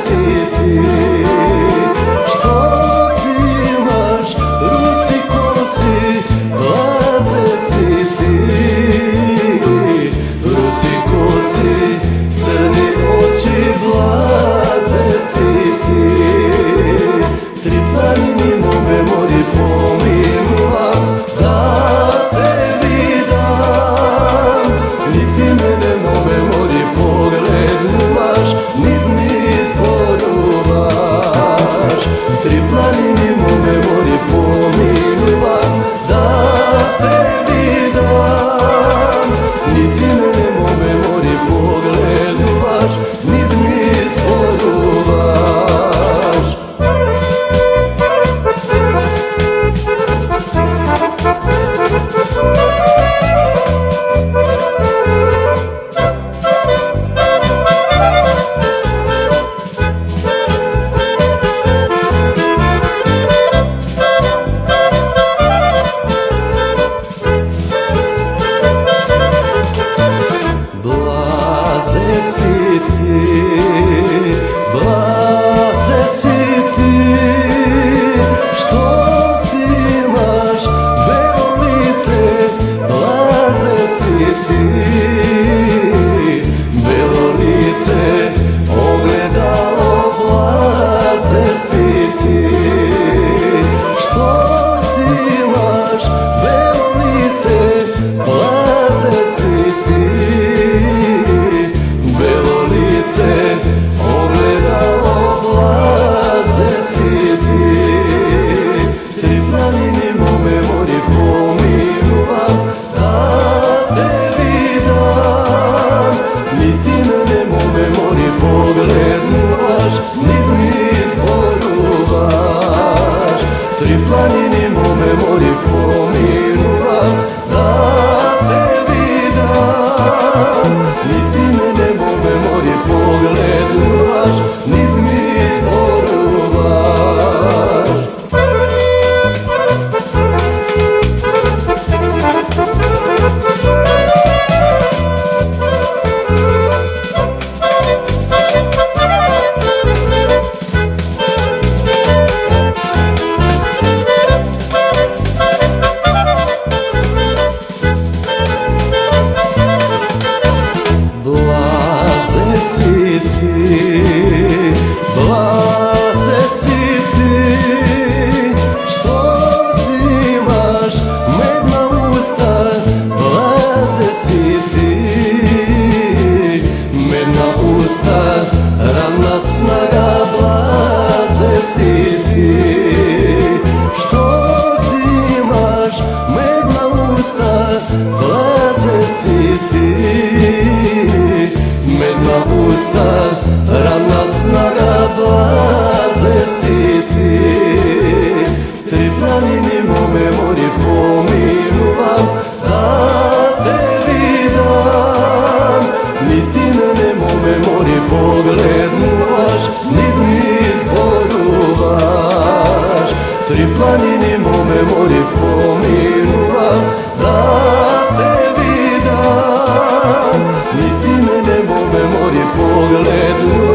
si ti, što si imaš, ruci kosi, blaze si ti, ruci kosi, crni oči, blaze si ti. Tri planine mome mori pominuvam, da tebi dam, niti mene mome mori pogleduvaš, nit mi zboruvaš. Tri planine mome mori pominuvam, da tebi dam, niti mene mome mori pogleduvaš, nit mi zboruvaš. Blaze si ti, blaze si ti, što si imaš belo lice, blaze si ti, belo lice, ogledalo, blaze si ti, što si imaš belo lice, blaze si ti, belo lice, ogledalo, blaze si ti. Tri planine mome mori pominuvam, da tebi dam, niti mene mome mori pogleduvaš, nit mi zboruvaš. Tri planine mome mori pominuvam, da tebi dam, niti mene mome mori pogleduvaš, nit mi zboruvaš. Blaze si ti, blaze si ti, što si imaš medna usta, blaze si ti, medna usta, ravna snaga, blaze si ti, što si imaš medna usta, blaze si ti, medna usta, ravna snaga, blaze si ti. Tri planine mome mori pominuvam, da tebi dam, niti mene mome mori pogleduvaš, nit mi zboruvaš. Tri planine mome mori pominuvam, da tebi dam, niti mene mome mori pogleduvaš,